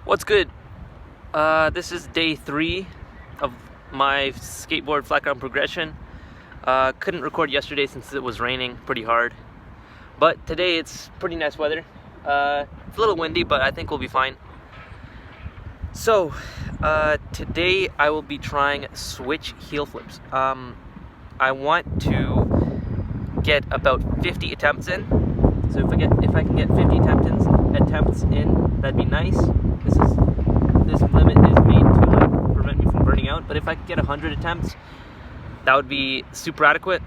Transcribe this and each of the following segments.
What's good? This is day 3 of my skateboard flat ground progression. Couldn't record yesterday since it was raining pretty hard, but today it's pretty nice weather. It's a little windy, but I think we'll be fine. So today I will be trying switch heel flips. I want to get about 50 attempts in. So if I can get 50 attempts in, that'd be nice. This limit is made to prevent me from burning out. But if I could get 100 attempts, that would be super adequate.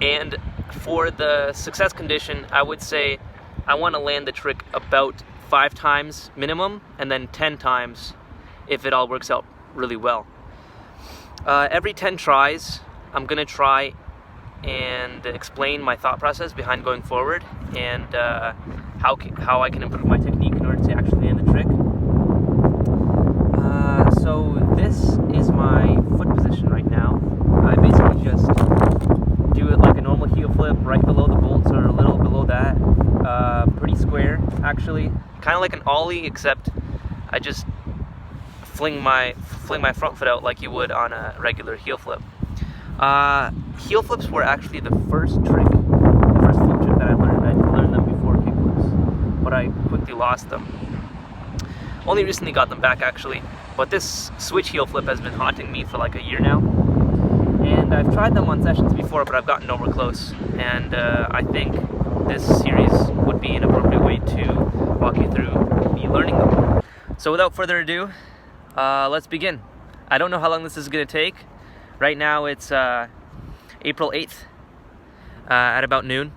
And for the success condition, I would say I want to land the trick about 5 times minimum, and then 10 times if it all works out really well. Every 10 tries, I'm gonna try and explain my thought process behind going forward, and how I can improve my technique in order to actually land the trick. So this is my foot position right now. I basically just do it like a normal heel flip, right below the bolts or a little below that. Pretty square, actually, kind of like an ollie, except I just fling my front foot out like you would on a regular heel flip. Heel flips were actually the first flip trick that I learned. I learned them before kick flips, but I quickly lost them. Only recently got them back, actually. But this switch heel flip has been haunting me for like a year now. And I've tried them on sessions before, but I've gotten nowhere close. And I think this series would be an appropriate way to walk you through me learning them. So without further ado, let's begin. I don't know how long this is going to take. Right now it's April 8th at about noon.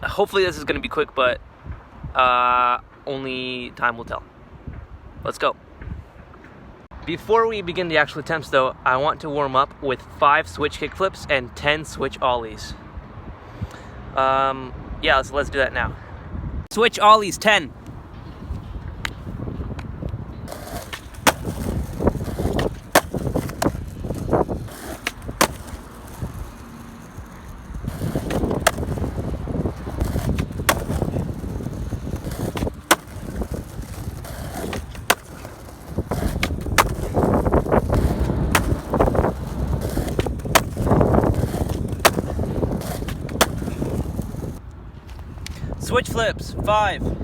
Hopefully this is going to be quick, but only time will tell. Let's go. Before we begin the actual attempts though, I want to warm up with 5 switch kick flips and 10 switch ollies. Yeah, let's do that now. Switch ollies, 10. Switch flips, 5.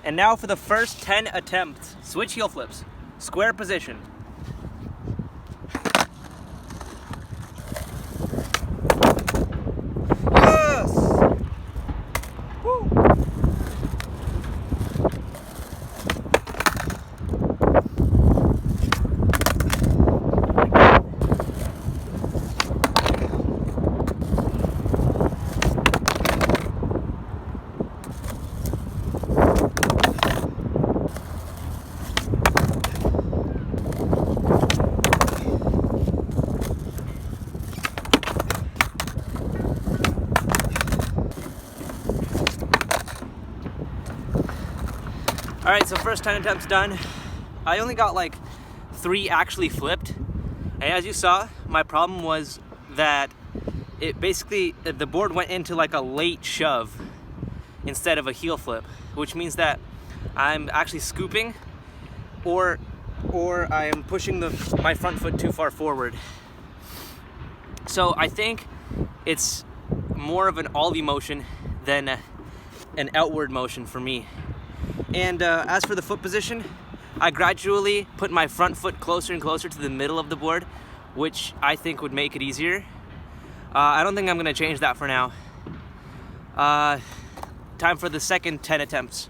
And now for the first 10 attempts. Switch heel flips. Square position. Yes! Woo! Alright, so first 10 attempts done. I only got like 3 actually flipped. And as you saw, my problem was that it basically, the board went into like a late shove instead of a heel flip, which means that I'm actually scooping or I am pushing my front foot too far forward. So I think it's more of an ollie motion than an outward motion for me. And as for the foot position, I gradually put my front foot closer and closer to the middle of the board, which I think would make it easier. I don't think I'm going to change that for now. Time for the second 10 attempts.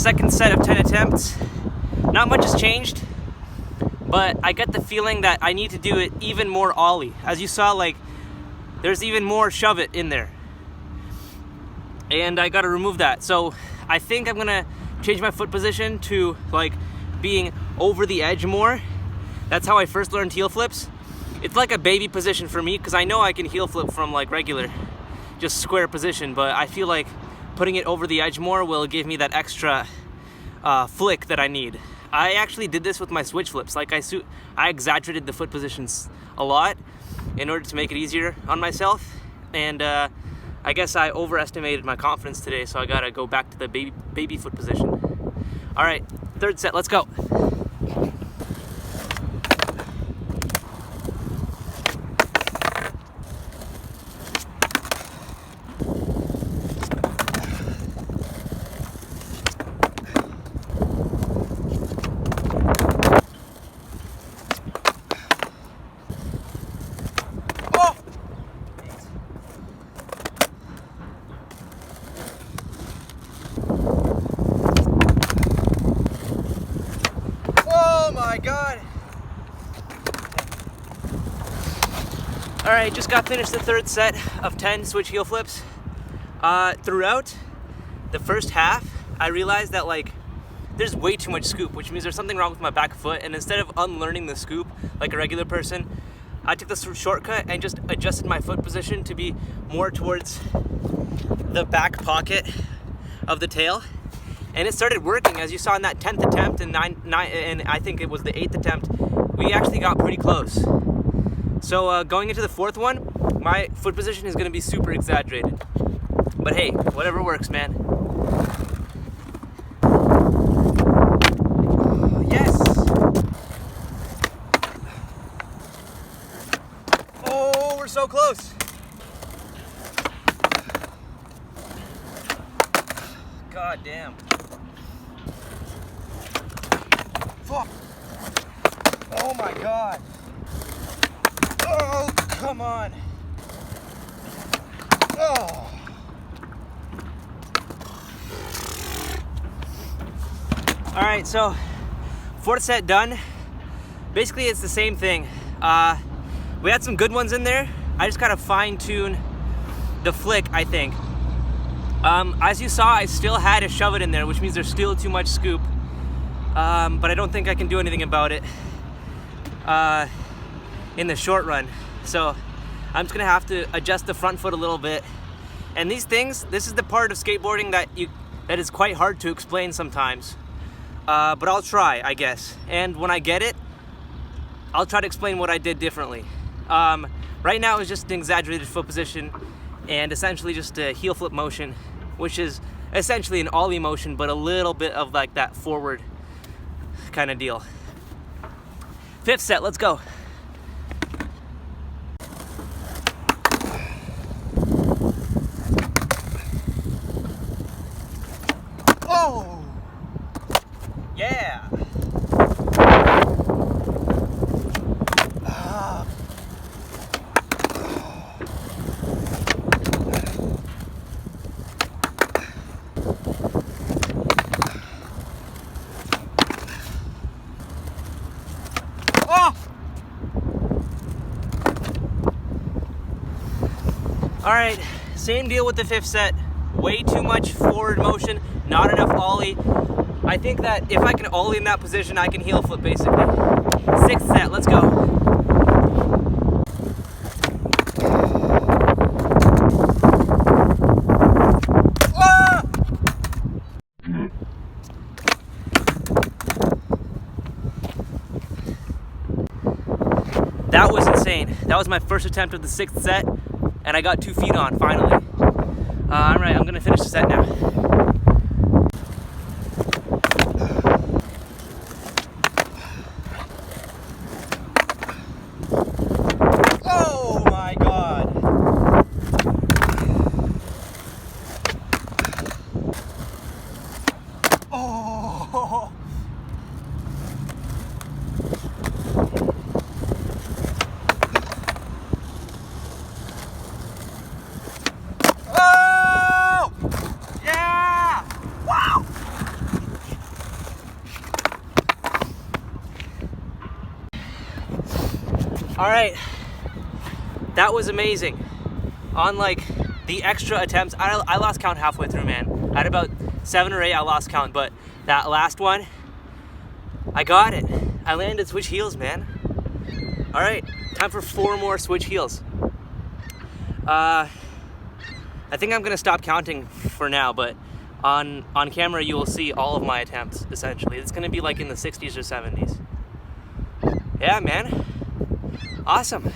second set of 10 attempts. Not much has changed, but I get the feeling that I need to do it even more ollie. As you saw, like, there's even more shove it in there. And I gotta remove that. So I think I'm gonna change my foot position to like being over the edge more. That's how I first learned heel flips. It's like a baby position for me because I know I can heel flip from like regular, just square position, but I feel like putting it over the edge more will give me that extra flick that I need. I actually did this with my switch flips. Like I exaggerated the foot positions a lot in order to make it easier on myself, and I guess I overestimated my confidence today, so I gotta go back to the baby foot position. All right, third set, let's go. Oh my God. All right, just got finished the third set of 10 switch heel flips. Throughout the first half, I realized that like there's way too much scoop, which means there's something wrong with my back foot. And instead of unlearning the scoop like a regular person, I took the shortcut and just adjusted my foot position to be more towards the back pocket of the tail. And it started working, as you saw in that 10th attempt and and I think it was the 8th attempt, we actually got pretty close. So going into the fourth one, my foot position is gonna be super exaggerated. But hey, whatever works, man. Yes. Oh, we're so close. God damn. Fuck. Oh my God. Oh, come on. Oh. All right, so fourth set done. Basically, it's the same thing. We had some good ones in there. I just gotta fine tune the flick, I think. As you saw, I still had to shove it in there, which means there's still too much scoop. But I don't think I can do anything about it in the short run. So I'm just gonna have to adjust the front foot a little bit. And these things, this is the part of skateboarding that is quite hard to explain sometimes. But I'll try, I guess. And when I get it, I'll try to explain what I did differently. Right now it's just an exaggerated foot position and essentially just a heel flip motion, which is essentially an ollie motion, but a little bit of like that forward kind of deal. Fifth set, let's go. Oh. Yeah. All right, same deal with the fifth set. Way too much forward motion, not enough ollie. I think that if I can ollie in that position, I can heel flip basically. Sixth set, let's go. That was insane. That was my first attempt at the sixth set, and I got 2 feet on finally. All right, I'm gonna finish the set now. Oh my God. Oh. Oh! Yeah! All right, that was amazing. On like the extra attempts, I lost count halfway through, man. I had about 7 or 8, I lost count, but that last one, I got it. I landed switch heels, man. All right, time for 4 more switch heels. I think I'm gonna stop counting for now, but on camera you will see all of my attempts, essentially. It's gonna be like in the 60s or 70s. Yeah, man. Awesome.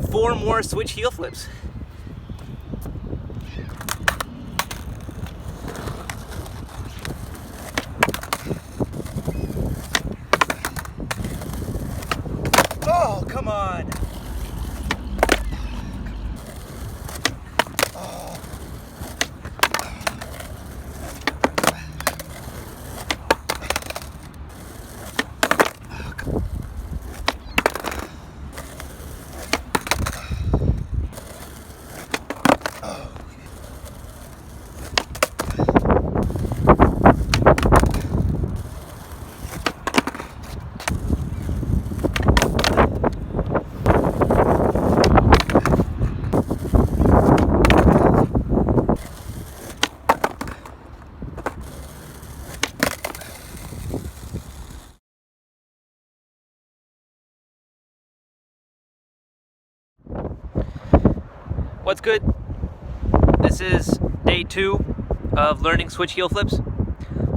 4 more switch heel flips. Oh, come on. What's good? This is day 2 of learning switch heel flips.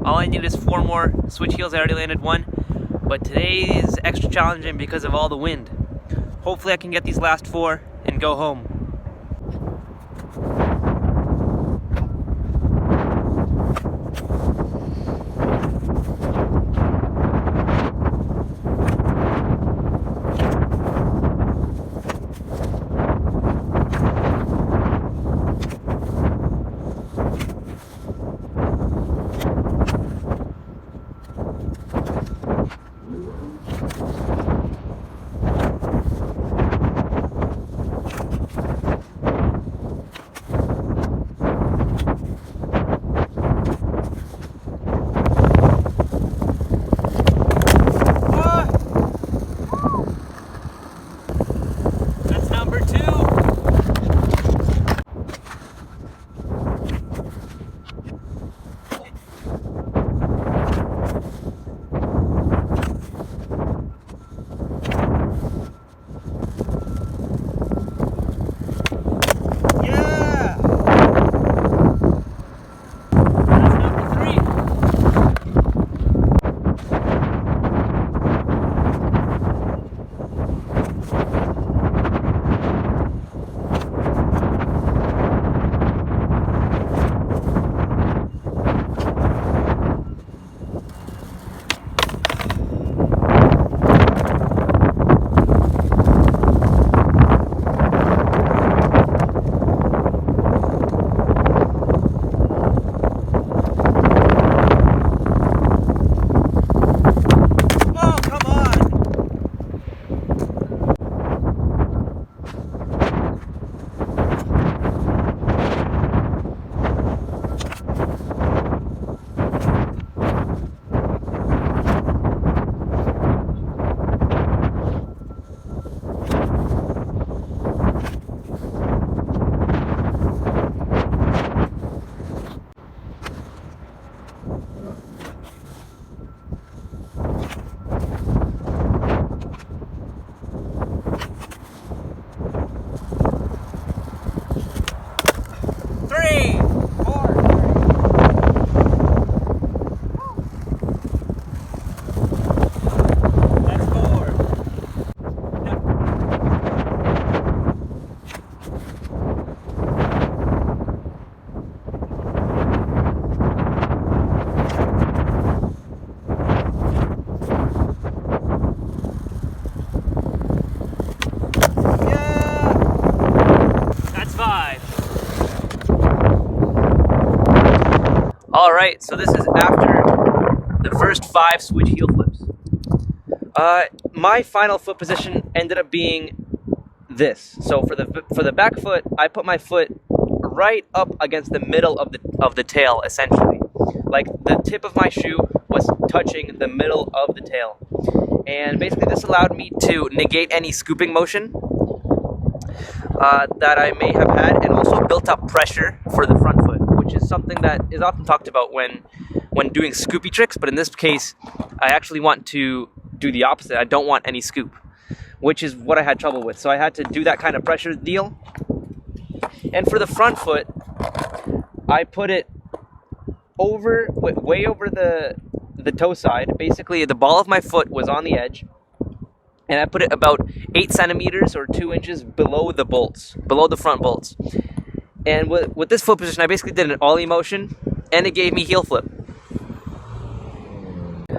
All I need is 4 more switch heels. I already landed 1, but today is extra challenging because of all the wind. Hopefully I can get these last 4 and go home. Alright, so this is after the first 5 switch heel flips. My final foot position ended up being this. So for the back foot, I put my foot right up against the middle of the tail, essentially. Like the tip of my shoe was touching the middle of the tail. And basically this allowed me to negate any scooping motion that I may have had, and also built up pressure for the front foot, which is something that is often talked about when doing scoopy tricks, but in this case, I actually want to do the opposite. I don't want any scoop, which is what I had trouble with. So I had to do that kind of pressure deal. And for the front foot, I put it way over the toe side. Basically, the ball of my foot was on the edge, and I put it about 8 centimeters or 2 inches below the bolts, below the front bolts. And with this foot position, I basically did an ollie motion, and it gave me heel flip.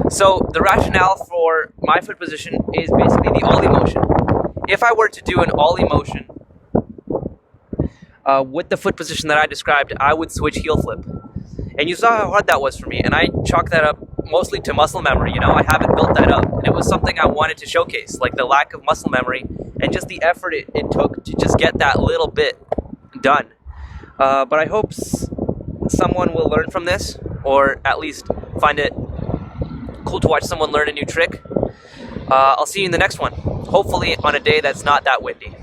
So the rationale for my foot position is basically the ollie motion. If I were to do an ollie motion with the foot position that I described, I would switch heel flip. And you saw how hard that was for me, and I chalked that up mostly to muscle memory. I haven't built that up, and it was something I wanted to showcase, like the lack of muscle memory and just the effort it took to just get that little bit done. But I hope someone will learn from this, or at least find it cool to watch someone learn a new trick. I'll see you in the next one, hopefully on a day that's not that windy.